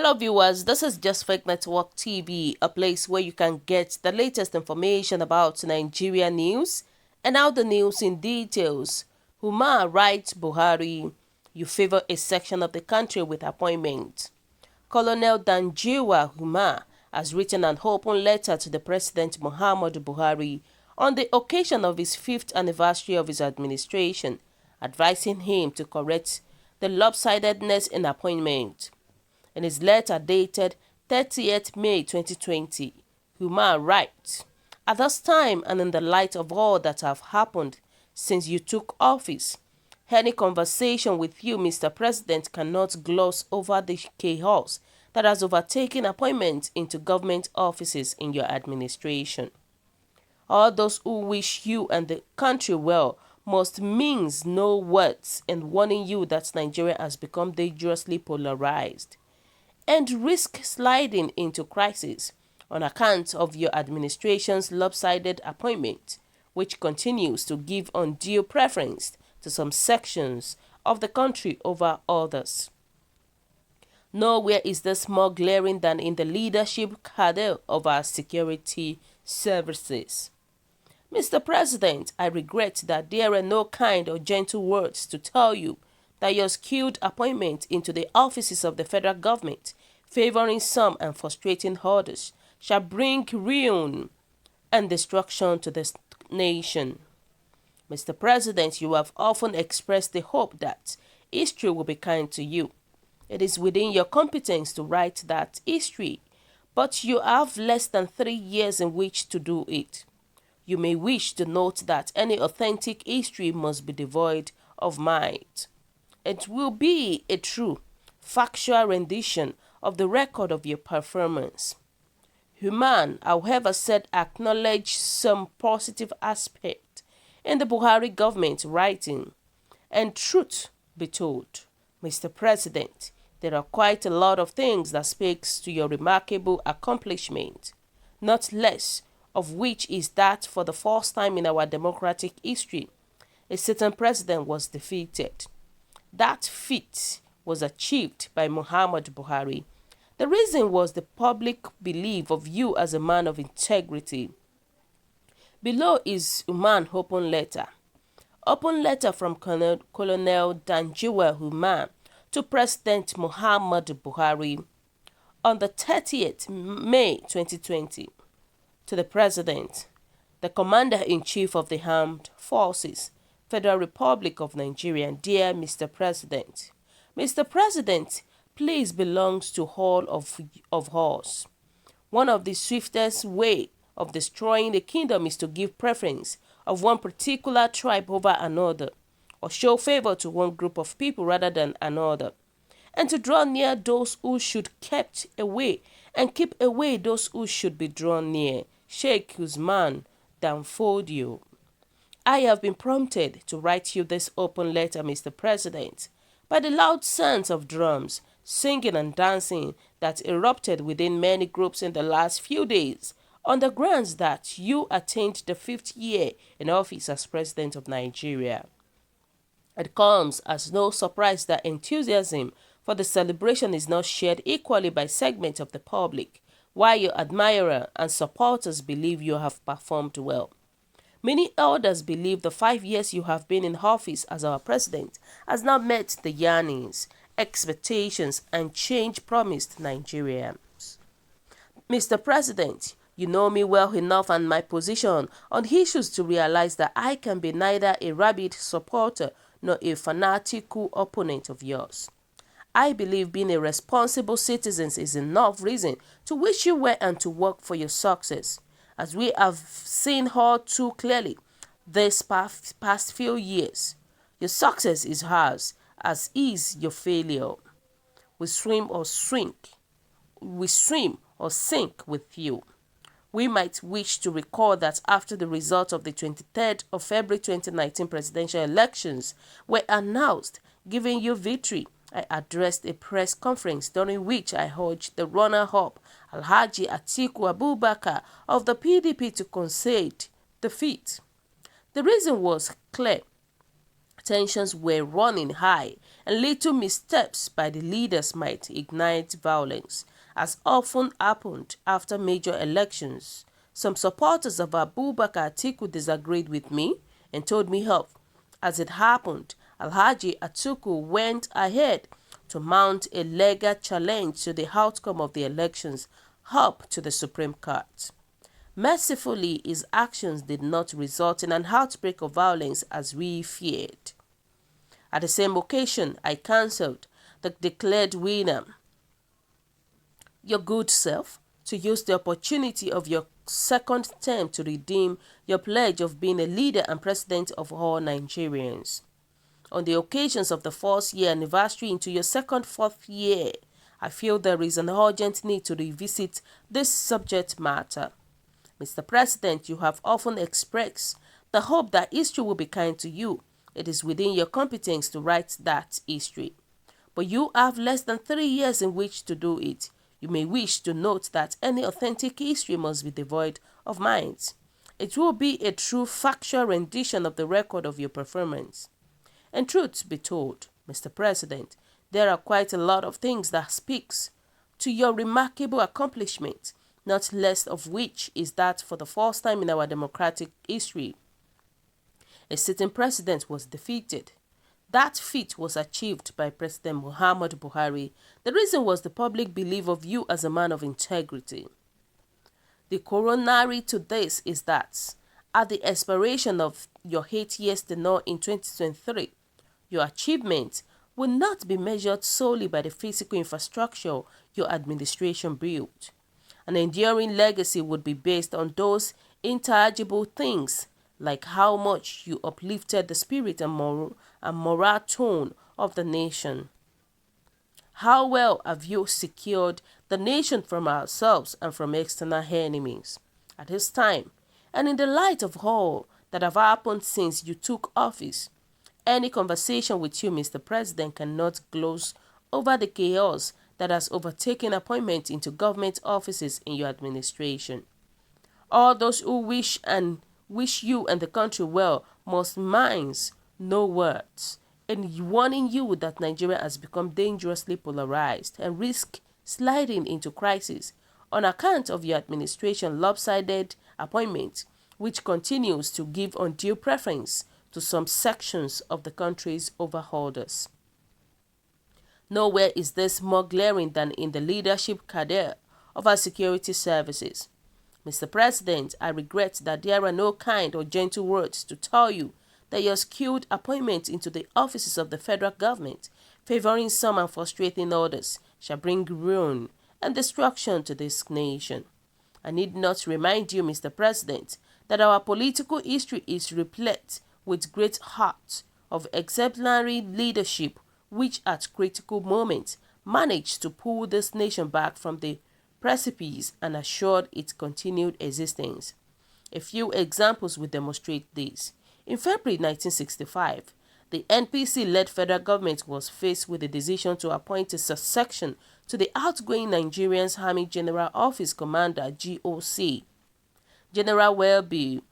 Hello viewers, this is Just Fake Network TV, a place where you can get the latest information about Nigeria news and now the news in details. Umar writes Buhari, you favor a section of the country with appointment. Colonel Danjuma Umar has written an open letter to the President Muhammadu Buhari on the occasion of his 5th anniversary of his administration, advising him to correct the lopsidedness in appointment. In his letter dated 30th May 2020, Umar writes, "At this time and in the light of all that have happened since you took office, any conversation with you, Mr. President, cannot gloss over the chaos that has overtaken appointments into government offices in your administration. All those who wish you and the country well must mince no words in warning you that Nigeria has become dangerously polarized and risk sliding into crisis on account of your administration's lopsided appointment, which continues to give undue preference to some sections of the country over others. Nowhere is this more glaring than in the leadership cadre of our security services. Mr. President, I regret that there are no kind or gentle words to tell you that your skewed appointment into the offices of the federal government, favoring some and frustrating others, shall bring ruin and destruction to this nation. Mr. President, you have often expressed the hope that history will be kind to you. It is within your competence to write that history, but you have less than 3 years in which to do it. You may wish to note that any authentic history must be devoid of might. It will be a true, factual rendition of the record of your performance. Umar, however, said acknowledge some positive aspect in the Buhari government writing. And truth be told, Mr. President, there are quite a lot of things that speaks to your remarkable accomplishment, not less of which is that for the first time in our democratic history, a certain president was defeated. That feat was achieved by Muhammadu Buhari. The reason was the public belief of you as a man of integrity. Below is Umar's open letter. Open letter from Colonel Danjuma Umar to President Muhammadu Buhari on the 30th May 2020. To the President, the Commander-in-Chief of the Armed Forces, Federal Republic of Nigeria, dear Mr. President. Mr. President, place belongs to all of us. One of the swiftest way of destroying the kingdom is to give preference of one particular tribe over another, or show favor to one group of people rather than another, and to draw near those who should kept away and keep away those who should be drawn near. Sheikh Usman Danfodio. I have been prompted to write you this open letter, Mr. President, by the loud sounds of drums, singing and dancing that erupted within many groups in the last few days on the grounds that you attained the 5th year in office as President of Nigeria. It comes as no surprise that enthusiasm for the celebration is not shared equally by segments of the public, while your admirer and supporters believe you have performed well. Many elders believe the 5 years you have been in office as our president has not met the yearnings, expectations, and change promised Nigerians. Mr. President, you know me well enough and my position on issues to realize that I can be neither a rabid supporter nor a fanatical opponent of yours. I believe being a responsible citizen is enough reason to wish you well and to work for your success. As we have seen all too clearly this past few years, your success is ours, as is your failure. We swim or sink with you. We might wish to recall that after the results of the 23rd of February 2019 presidential elections were announced, giving you victory, I addressed a press conference during which I urged the runner-up, Alhaji Atiku Abubakar of the PDP, to concede defeat. The reason was clear. Tensions were running high and little missteps by the leaders might ignite violence, as often happened after major elections. Some supporters of Abubakar Atiku disagreed with me and told me off. As it happened, Alhaji Atiku went ahead to mount a legal challenge to the outcome of the elections up to the Supreme Court. Mercifully, his actions did not result in an outbreak of violence as we feared. At the same occasion, I cancelled the declared winner, your good self, to use the opportunity of your second term to redeem your pledge of being a leader and president of all Nigerians. On the occasions of the fourth year anniversary into your second fourth year, I feel there is an urgent need to revisit this subject matter. Mr. President, you have often expressed the hope that history will be kind to you. It is within your competence to write that history. But you have less than 3 years in which to do it. You may wish to note that any authentic history must be devoid of minds. It will be a true factual rendition of the record of your performance. And truth be told, Mr. President, there are quite a lot of things that speaks to your remarkable accomplishment, not less of which is that for the first time in our democratic history, a sitting president was defeated. That feat was achieved by President Muhammadu Buhari. The reason was the public belief of you as a man of integrity. The corollary to this is that at the expiration of your 8 years tenure in 2023, your achievement will not be measured solely by the physical infrastructure your administration built. An enduring legacy would be based on those intangible things like how much you uplifted the spirit and moral tone of the nation. How well have you secured the nation from ourselves and from external enemies? At this time, and in the light of all that have happened since you took office, any conversation with you, Mr. President, cannot gloss over the chaos that has overtaken appointment into government offices in your administration. All those who wish you and the country well must minds no words in warning you that Nigeria has become dangerously polarized and risk sliding into crisis on account of your administration lopsided appointment, which continues to give undue preference to some sections of the countries over others. Nowhere is this more glaring than in the leadership cadre of our security services. Mr. President, I regret that there are no kind or gentle words to tell you that your skilled appointment into the offices of the federal government, favoring some and frustrating others, shall bring ruin and destruction to this nation. I need not remind you, Mr. President, that our political history is replete with great heart of exemplary leadership which at critical moments managed to pull this nation back from the precipice and assured its continued existence. A few examples will demonstrate this. In February 1965, the NPC-led federal government was faced with the decision to appoint a subsection to the outgoing Nigerian Army General Office Commander GOC. General Welby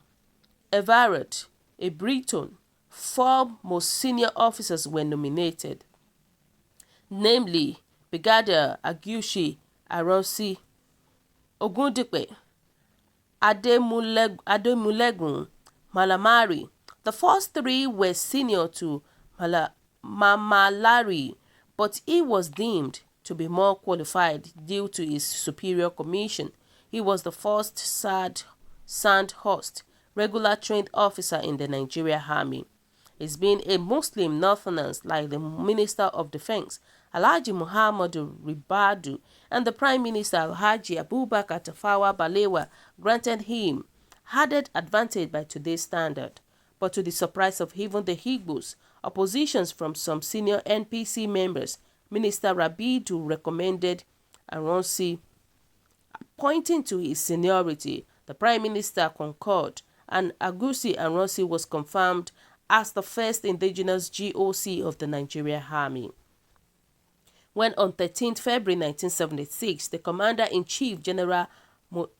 Everett, a Briton, 4 most senior officers were nominated, namely Brigadier Agushi Aronsi, Ogundipe, Ademulegun, Malamari. The first 3 were senior to Mamalari, but he was deemed to be more qualified due to his superior commission. He was the first Sandhurst regular trained officer in the Nigeria Army. He's been a Muslim Northerners like the Minister of Defense, Alhaji Muhammadu Ribadu, and the Prime Minister Alhaji Abubakar Tafawa Balewa granted him added advantage by today's standard. But to the surprise of even the Igbos, oppositions from some senior NPC members, Minister Rabidu recommended Aronsi. Pointing to his seniority, the Prime Minister concurred, and Agusi Aronsi was confirmed as the first indigenous GOC of the Nigeria Army. When on 13 February 1976, the Commander-in-Chief General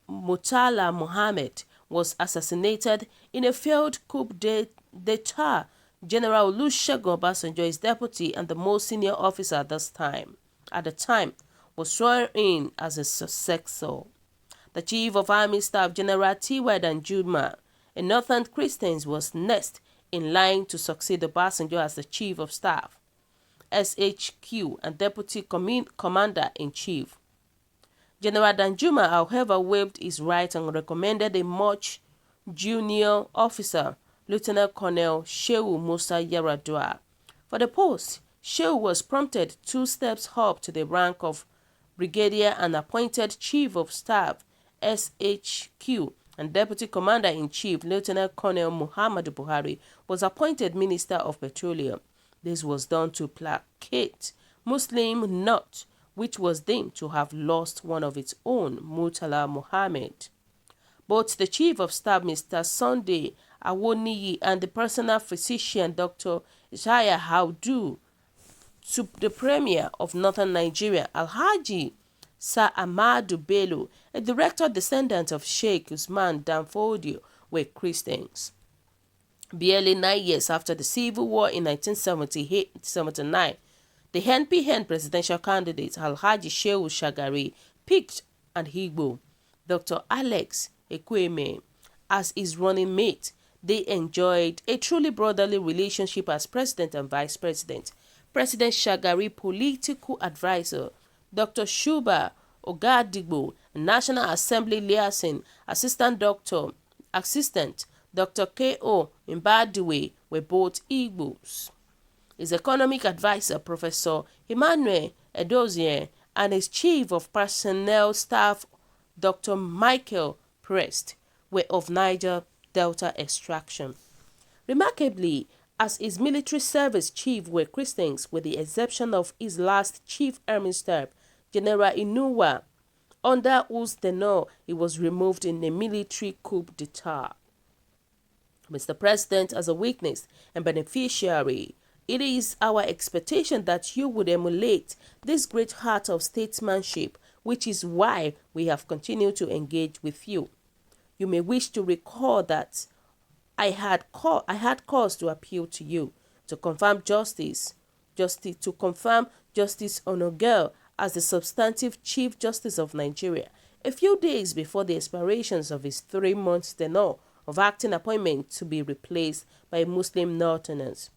Murtala Mohammed was assassinated in a failed coup d'etat General Olusegun Obasanjo, his deputy and the most senior officer at the time, was sworn in as a successor. The Chief of Army Staff, General T.Y. Danjuma, a Northern Christian, was next in line to succeed Obasanjo as the Chief of Staff, SHQ, and Deputy Commander-in-Chief. General Danjuma, however, waived his right and recommended a much junior officer, Lieutenant Colonel Shehu Musa Yaradua. For the post, Shehu was promoted 2 steps up to the rank of Brigadier and appointed Chief of Staff, SHQ, and Deputy Commander-in-Chief, Lieutenant Colonel Muhammadu Buhari, was appointed Minister of Petroleum. This was done to placate Muslim North, which was deemed to have lost one of its own, Murtala Mohammed. Both the Chief of Staff, Mr. Sunday Awoniyi, and the personal physician, Dr. Ishaya Haudu, to the Premier of Northern Nigeria, Alhaji Sir Ahmadu Bello, a director descendant of Sheikh Usman Danfodio, were Christians. Barely 9 years after the Civil War in 1979, the NPN presidential candidate Alhaji Shehu Shagari picked an Igbo, Dr. Alex Ekweme, as his running mate. They enjoyed a truly brotherly relationship as president and vice president. President Shagari political advisor, Dr. Shuba Ogadigbo, National Assembly liaison, assistant Dr. K.O. Mbadiwe were both Igbos. His economic advisor, Professor Emmanuel Edozie, and his chief of personnel staff, Dr. Michael Prest, were of Niger Delta extraction. Remarkably, as his military service chief were Christians, with the exception of his last chief army staff, General Inuwa, under whose tenure he was removed in a military coup d'etat. Mr. President, as a witness and beneficiary, it is our expectation that you would emulate this great heart of statesmanship, which is why we have continued to engage with you. You may wish to recall that I had cause to appeal to you to confirm Justice Onogel as the substantive Chief Justice of Nigeria a few days before the expiration of his 3-month tenure of acting appointment to be replaced by Muslim Northerners.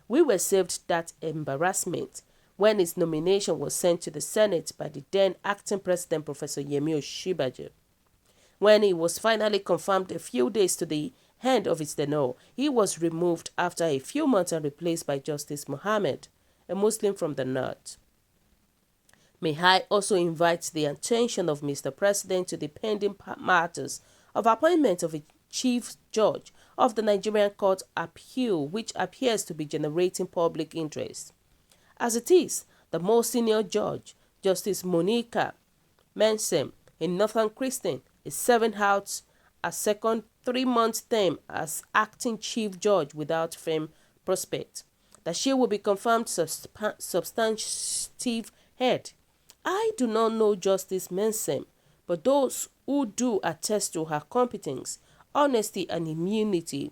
We were saved that embarrassment when his nomination was sent to the Senate by the then acting president, Professor Yemi Osinbajo. When he was finally confirmed a few days to the end of his tenure, he was removed after a few months and replaced by Justice Mohammed, a Muslim from the north. May I also invite the attention of Mr. President to the pending matters of appointment of a Chief Judge of the Nigerian Court Appeal, which appears to be generating public interest. As it is, the most senior judge, Justice Monica Mensem, a Northern Christian, is serving out a second 3-month term as acting Chief Judge without firm prospect. That she will be confirmed substantive head. I do not know Justice Mensem, but those who do attest to her competence, honesty, and immunity.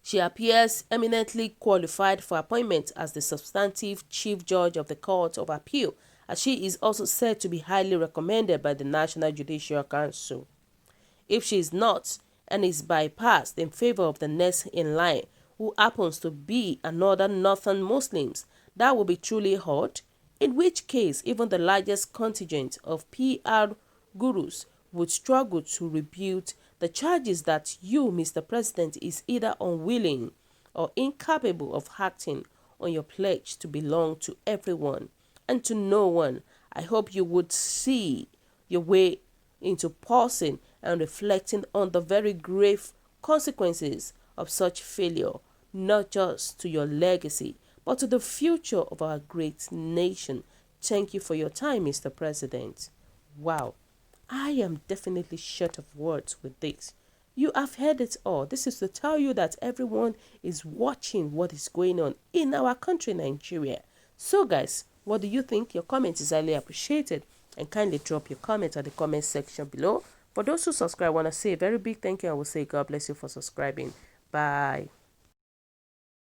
She appears eminently qualified for appointment as the substantive Chief Judge of the Court of Appeal, as she is also said to be highly recommended by the National Judicial Council. If she is not and is bypassed in favor of the next in line, who happens to be another Northern Muslims, that will be truly odd, in which case even the largest contingent of PR gurus would struggle to rebut the charges that you, Mr. President, is either unwilling or incapable of acting on your pledge to belong to everyone and to no one. I hope you would see your way into pausing and reflecting on the very grave consequences of such failure, not just to your legacy, but to the future of our great nation. Thank you for your time, Mr. President. Wow. I am definitely short of words with this. You have heard it all. This is to tell you that everyone is watching what is going on in our country, Nigeria. So guys, what do you think? Your comment is highly appreciated, and kindly drop your comment at the comment section below. For those who subscribe, I want to say a very big thank you. I will say God bless you for subscribing. Bye.